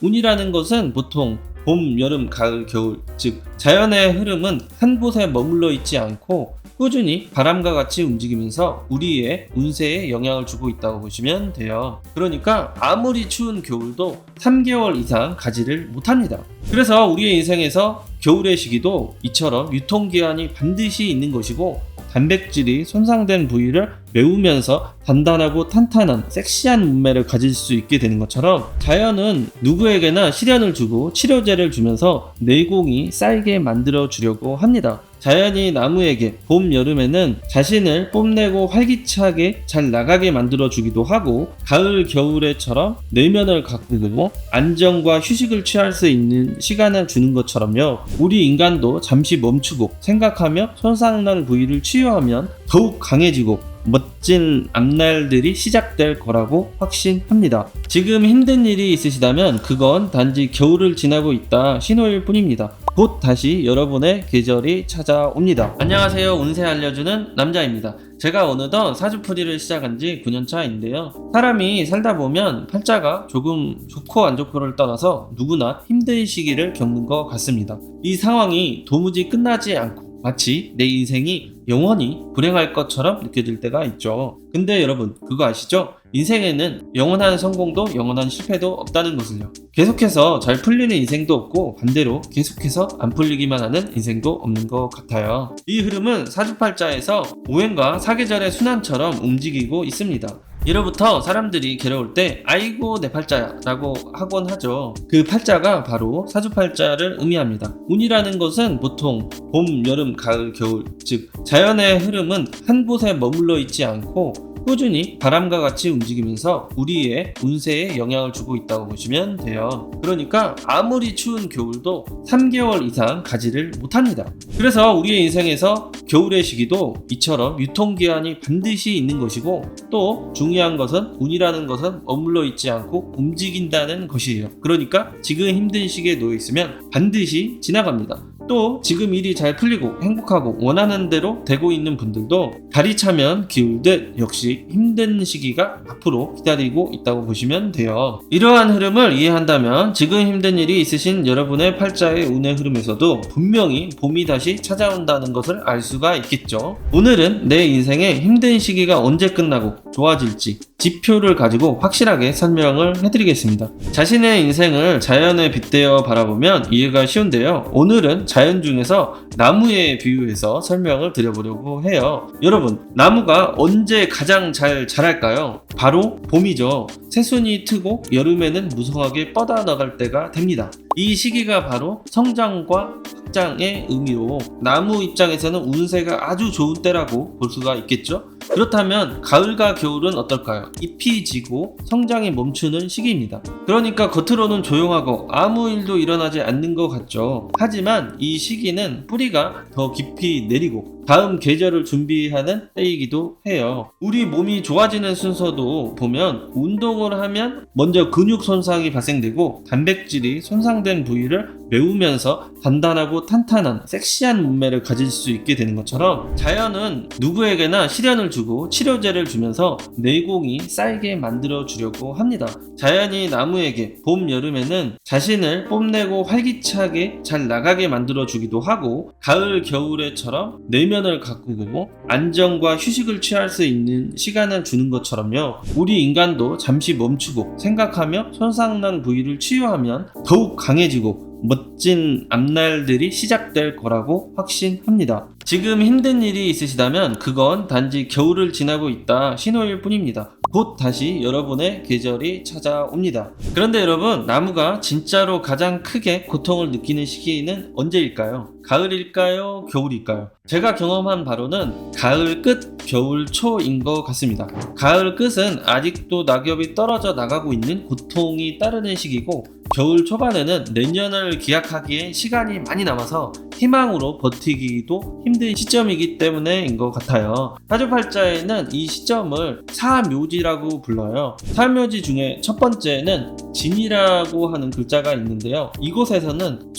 운이라는 것은 보통 봄, 여름, 가을, 겨울, 즉 자연의 흐름은 한 곳에 머물러 있지 않고 꾸준히 바람과 같이 움직이면서 우리의 운세에 영향을 주고 있다고 보시면 돼요. 그러니까 아무리 추운 겨울도 3개월 이상 가지를 못합니다. 그래서 우리의 인생에서 겨울의 시기도 이처럼 유통기한이 반드시 있는 것이고, 단백질이 손상된 부위를 메우면서 단단하고 탄탄한 섹시한 몸매를 가질 수 있게 되는 것처럼, 자연은 누구에게나 시련을 주고 치료제를 주면서 내공이 쌓이게 만들어 주려고 합니다. 자연이 나무에게 봄, 여름에는 자신을 뽐내고 활기차게 잘 나가게 만들어 주기도 하고, 가을, 겨울에처럼 내면을 가꾸고 안정과 휴식을 취할 수 있는 시간을 주는 것처럼요, 우리 인간도 잠시 멈추고 생각하며 손상난 부위를 치유하면 더욱 강해지고 멋진 앞날들이 시작될 거라고 확신합니다. 지금 힘든 일이 있으시다면 그건 단지 겨울을 지나고 있다 신호일 뿐입니다. 곧 다시 여러분의 계절이 찾아옵니다. 안녕하세요. 운세 알려주는 남자입니다. 제가 어느덧 사주풀이를 시작한 지 9년차인데요. 사람이 살다 보면 팔자가 조금 좋고 안 좋고를 떠나서 누구나 힘든 시기를 겪는 것 같습니다. 이 상황이 도무지 끝나지 않고 마치 내 인생이 영원히 불행할 것처럼 느껴질 때가 있죠. 근데 여러분, 그거 아시죠? 인생에는 영원한 성공도 영원한 실패도 없다는 것을요. 계속해서 잘 풀리는 인생도 없고, 반대로 계속해서 안 풀리기만 하는 인생도 없는 것 같아요. 이 흐름은 사주팔자에서 오행과 사계절의 순환처럼 움직이고 있습니다. 예로부터 사람들이 괴로울 때 아이고 내 팔자야 라고 하곤 하죠. 그 팔자가 바로 사주팔자를 의미합니다. 운이라는 것은 보통 봄, 여름, 가을, 겨울, 즉 자연의 흐름은 한 곳에 머물러 있지 않고 꾸준히 바람과 같이 움직이면서 우리의 운세에 영향을 주고 있다고 보시면 돼요. 그러니까 아무리 추운 겨울도 3개월 이상 가지를 못합니다. 그래서 우리의 인생에서 겨울의 시기도 이처럼 유통기한이 반드시 있는 것이고, 또 중요한 것은 운이라는 것은 머물러 있지 않고 움직인다는 것이에요. 그러니까 지금 힘든 시기에 놓여 있으면 반드시 지나갑니다. 또 지금 일이 잘 풀리고 행복하고 원하는 대로 되고 있는 분들도 달이 차면 기울듯 역시 힘든 시기가 앞으로 기다리고 있다고 보시면 돼요. 이러한 흐름을 이해한다면 지금 힘든 일이 있으신 여러분의 팔자의 운의 흐름에서도 분명히 봄이 다시 찾아온다는 것을 알 수가 있겠죠. 오늘은 내 인생의 힘든 시기가 언제 끝나고 좋아질지 지표를 가지고 확실하게 설명을 해드리겠습니다. 자신의 인생을 자연에 빗대어 바라보면 이해가 쉬운데요. 오늘은 자연 중에서 나무에 비유해서 설명을 드려보려고 해요. 여러분, 나무가 언제 가장 잘 자랄까요? 바로 봄이죠. 새순이 트고 여름에는 무성하게 뻗어나갈 때가 됩니다. 이 시기가 바로 성장과 확장의 의미로 나무 입장에서는 운세가 아주 좋은 때라고 볼 수가 있겠죠. 그렇다면 가을과 겨울은 어떨까요? 잎이 지고 성장이 멈추는 시기입니다. 그러니까 겉으로는 조용하고 아무 일도 일어나지 않는 것 같죠. 하지만 이 시기는 뿌리가 더 깊이 내리고 다음 계절을 준비하는 때이기도 해요. 우리 몸이 좋아지는 순서도 보면 운동을 하면 먼저 근육 손상이 발생되고 단백질이 손상된 부위를 메우면서 단단하고 탄탄한 섹시한 몸매를 가질 수 있게 되는 것처럼, 자연은 누구에게나 시련을 주고 치료제를 주면서 내공이 쌓이게 만들어 주려고 합니다. 자연이 나무에게 봄, 여름에는 자신을 뽐내고 활기차게 잘 나가게 만들어 주기도 하고, 가을, 겨울에처럼 내면을 가꾸고 안정과 휴식을 취할 수 있는 시간을 주는 것처럼요, 우리 인간도 잠시 멈추고 생각하며 손상난 부위를 치유하면 더욱 강해지고 멋진 앞날들이 시작될 거라고 확신합니다. 지금 힘든 일이 있으시다면 그건 단지 겨울을 지나고 있다 신호일 뿐입니다. 곧 다시 여러분의 계절이 찾아옵니다. 그런데 여러분, 나무가 진짜로 가장 크게 고통을 느끼는 시기는 언제일까요? 가을일까요? 겨울일까요? 제가 경험한 바로는 가을 끝, 겨울 초인 것 같습니다. 가을 끝은 아직도 낙엽이 떨어져 나가고 있는 고통이 따르는 시기고, 겨울 초반에는 내년을 기약하기에 시간이 많이 남아서 희망으로 버티기도 힘든 시점이기 때문에인 것 같아요. 사주팔자에는 이 시점을 사묘지라고 불러요. 사묘지 중에 첫 번째는 진이라고 하는 글자가 있는데요. 이곳에서는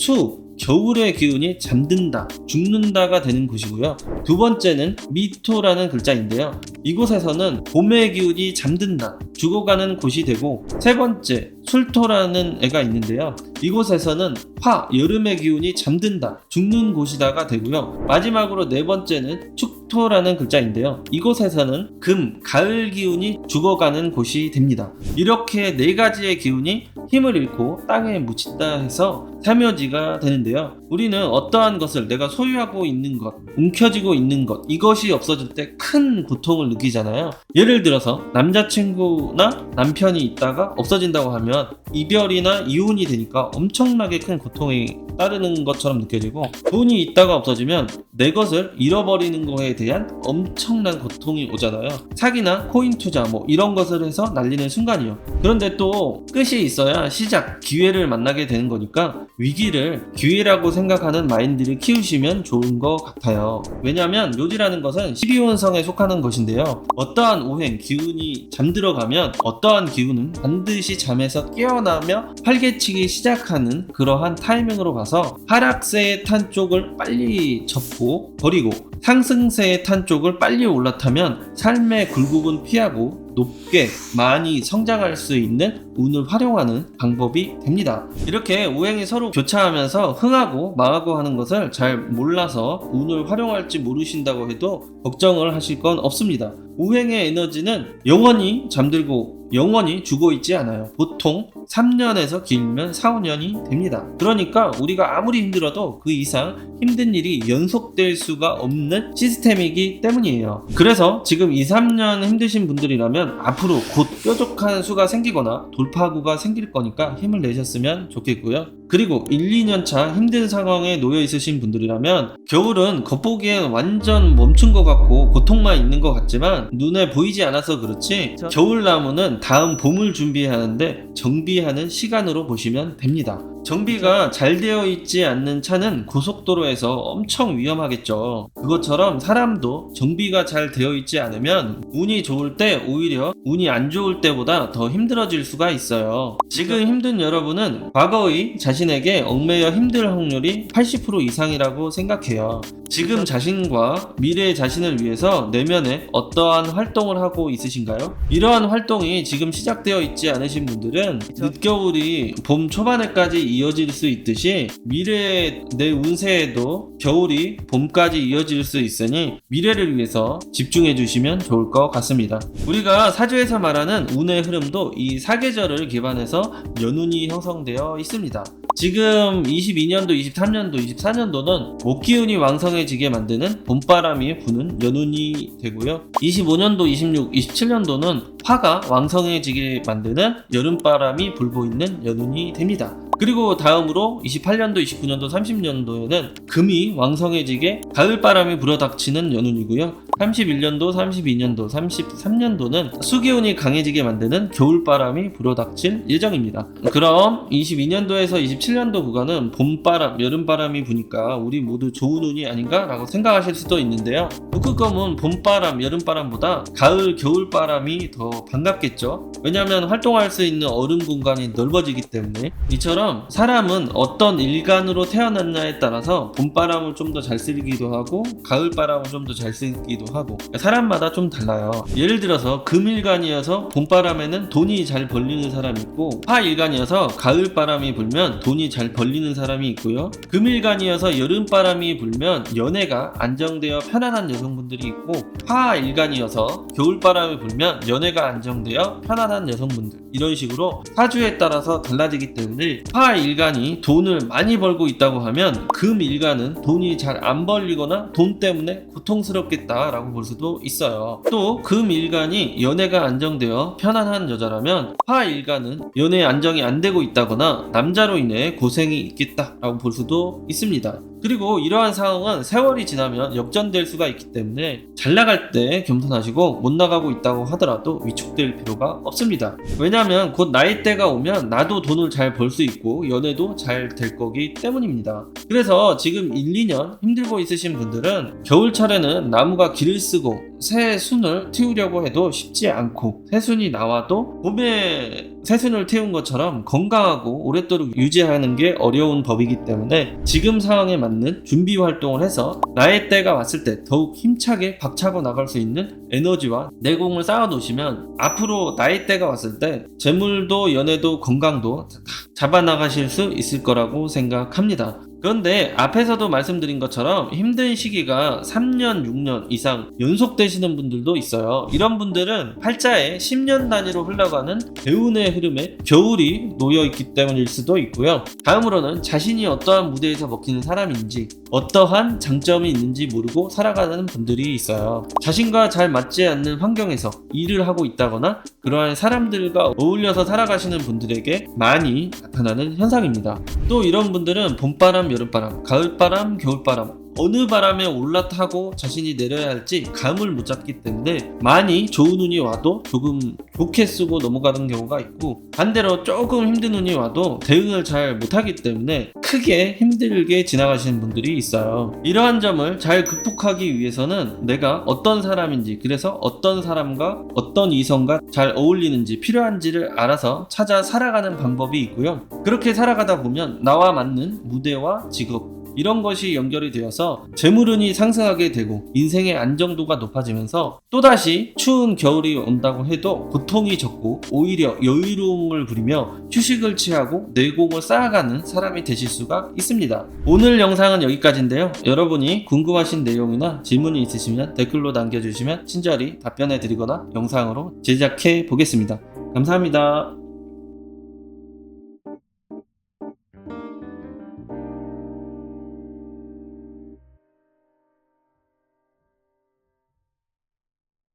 겨울의 기운이 잠든다, 죽는다가 되는 곳이고요. 두 번째는 미토라는 글자인데요. 이곳에서는 봄의 기운이 잠든다, 죽어가는 곳이 되고, 세 번째 술토라는 애가 있는데요. 이곳에서는 화, 여름의 기운이 잠든다, 죽는 곳이다가 되고요. 마지막으로 네 번째는 축토라는 글자인데요. 이곳에서는 금, 가을 기운이 죽어가는 곳이 됩니다. 이렇게 네 가지의 기운이 힘을 잃고 땅에 묻힌다 해서 삼묘지가 되는데요. 우리는 어떠한 것을 내가 소유하고 있는 것, 움켜쥐고 있는 것, 이것이 없어질 때 큰 고통을 느끼잖아요. 예를 들어서 남자친구나 남편이 있다가 없어진다고 하면 이별이나 이혼이 되니까 엄청나게 큰 고통이 따르는 것처럼 느껴지고, 돈이 있다가 없어지면 내 것을 잃어버리는 거에 대한 엄청난 고통이 오잖아요. 사기나 코인 투자 뭐 이런 것을 해서 날리는 순간이요. 그런데 또 끝이 있어야 시작, 기회를 만나게 되는 거니까 위기를 기회라고 생각하는 마인드를 키우시면 좋은 것 같아요. 왜냐하면 묘지라는 것은 12혼성에 속하는 것인데요. 어떠한 오행, 기운이 잠들어가면 어떠한 기운은 반드시 잠에서 깨어나며 활개치기 시작하는 그러한 타이밍으로 봐서, 하락세에 탄 쪽을 빨리 접고 버리고 상승세에 탄 쪽을 빨리 올라타면 삶의 굴곡은 피하고 높게 많이 성장할 수 있는 운을 활용하는 방법이 됩니다. 이렇게 오행이 서로 교차하면서 흥하고 망하고 하는 것을 잘 몰라서 운을 활용할지 모르신다고 해도 걱정을 하실 건 없습니다. 오행의 에너지는 영원히 잠들고 영원히 죽어 있지 않아요. 보통 3년에서 길면 4, 5년이 됩니다. 그러니까 우리가 아무리 힘들어도 그 이상 힘든 일이 연속될 수가 없는 시스템이기 때문이에요. 그래서 지금 2, 3년 힘드신 분들이라면 앞으로 곧 뾰족한 수가 생기거나 돌파구가 생길 거니까 힘을 내셨으면 좋겠고요. 그리고 1, 2년 차 힘든 상황에 놓여 있으신 분들이라면 겨울은 겉보기엔 완전 멈춘 것 같고 고통만 있는 것 같지만 눈에 보이지 않아서 그렇지, 겨울나무는 다음 봄을 준비하는데 정비하는 시간으로 보시면 됩니다. 정비가 잘 되어 있지 않는 차는 고속도로에서 엄청 위험하겠죠. 그것처럼 사람도 정비가 잘 되어 있지 않으면 운이 좋을 때 오히려 운이 안 좋을 때보다 더 힘들어질 수가 있어요. 지금 힘든 여러분은 과거의 자신에게 얽매여 힘들 확률이 80% 이상이라고 생각해요. 지금 자신과 미래의 자신을 위해서 내면에 어떠한 활동을 하고 있으신가요? 이러한 활동이 지금 시작되어 있지 않으신 분들은 늦겨울이 봄 초반에까지 이어질 수 있듯이 미래의 내 운세에도 겨울이 봄까지 이어질 수 있으니 미래를 위해서 집중해 주시면 좋을 것 같습니다. 우리가 사주에서 말하는 운의 흐름도 이 사계절을 기반해서 연운이 형성되어 있습니다. 지금 22년도, 23년도, 24년도는 목기운이 왕성해지게 만드는 봄바람이 부는 연운이 되고요. 25년도, 26, 27년도는 화가 왕성해지게 만드는 여름바람이 불고 있는 연운이 됩니다. 그리고 다음으로 28년도, 29년도, 30년도에는 금이 왕성해지게 가을바람이 불어닥치는 연운이고요. 31년도, 32년도, 33년도는 수기운이 강해지게 만드는 겨울바람이 불어닥칠 예정입니다. 그럼 22년도에서 27년도 구간은 봄바람, 여름바람이 부니까 우리 모두 좋은 운이 아닌가? 라고 생각하실 수도 있는데요. 북극곰은 봄바람, 여름바람보다 가을, 겨울바람이 더 반갑겠죠? 왜냐하면 활동할 수 있는 얼음 공간이 넓어지기 때문에. 이처럼 사람은 어떤 일간으로 태어났냐에 따라서 봄바람을 좀 더 잘 쓰기도 하고 가을바람을 좀 더 잘 쓰기도 하고 사람마다 좀 달라요. 예를 들어서 금일간이어서 봄바람에는 돈이 잘 벌리는 사람이 있고, 화일간이어서 가을바람이 불면 돈이 잘 벌리는 사람이 있고요. 금일간이어서 여름바람이 불면 연애가 안정되어 편안한 여성분들이 있고, 화일간이어서 겨울바람이 불면 연애가 안정되어 편안한 여성분들, 이런 식으로 사주에 따라서 달라지기 때문에 화일간이 돈을 많이 벌고 있다고 하면 금일간은 돈이 잘 안 벌리거나 돈 때문에 고통스럽겠다라고 볼 수도 있어요. 또 금일간이 연애가 안정되어 편안한 여자라면 화일간은 연애 안정이 안 되고 있다거나 남자로 인해 고생이 있겠다라고 볼 수도 있습니다. 그리고 이러한 상황은 세월이 지나면 역전될 수가 있기 때문에 잘 나갈 때 겸손하시고 못 나가고 있다고 하더라도 위축될 필요가 없습니다. 왜냐하면 곧 나이대가 오면 나도 돈을 잘 벌 수 있고 연애도 잘 될 거기 때문입니다. 그래서 지금 1, 2년 힘들고 있으신 분들은 겨울철에는 나무가 길을 쓰고 새 순을 틔우려고 해도 쉽지 않고, 새 순이 나와도 봄에 새순을 태운 것처럼 건강하고 오랫도록 유지하는 게 어려운 법이기 때문에 지금 상황에 맞는 준비 활동을 해서 나의 때가 왔을 때 더욱 힘차게 박차고 나갈 수 있는 에너지와 내공을 쌓아 놓으시면 앞으로 나의 때가 왔을 때 재물도 연애도 건강도 잡아 나가실 수 있을 거라고 생각합니다. 그런데 앞에서도 말씀드린 것처럼 힘든 시기가 3년, 6년 이상 연속되시는 분들도 있어요. 이런 분들은 팔자에 10년 단위로 흘러가는 대운의 흐름에 겨울이 놓여있기 때문일 수도 있고요. 다음으로는 자신이 어떠한 무대에서 먹히는 사람인지 어떠한 장점이 있는지 모르고 살아가는 분들이 있어요. 자신과 잘 맞지 않는 환경에서 일을 하고 있다거나 그러한 사람들과 어울려서 살아가시는 분들에게 많이 나타나는 현상입니다. 또 이런 분들은 봄바람, 여름바람, 가을바람, 겨울바람 어느 바람에 올라타고 자신이 내려야 할지 감을 못 잡기 때문에 많이 좋은 운이 와도 조금 좋게 쓰고 넘어가는 경우가 있고 반대로 조금 힘든 운이 와도 대응을 잘 못하기 때문에 크게 힘들게 지나가시는 분들이 있어요. 이러한 점을 잘 극복하기 위해서는 내가 어떤 사람인지 그래서 어떤 사람과 어떤 이성과 잘 어울리는지 필요한지를 알아서 찾아 살아가는 방법이 있고요. 그렇게 살아가다 보면 나와 맞는 무대와 직업 이런 것이 연결이 되어서 재물운이 상승하게 되고 인생의 안정도가 높아지면서 또다시 추운 겨울이 온다고 해도 고통이 적고 오히려 여유로움을 부리며 휴식을 취하고 내공을 쌓아가는 사람이 되실 수가 있습니다. 오늘 영상은 여기까지인데요. 여러분이 궁금하신 내용이나 질문이 있으시면 댓글로 남겨주시면 친절히 답변해 드리거나 영상으로 제작해 보겠습니다. 감사합니다.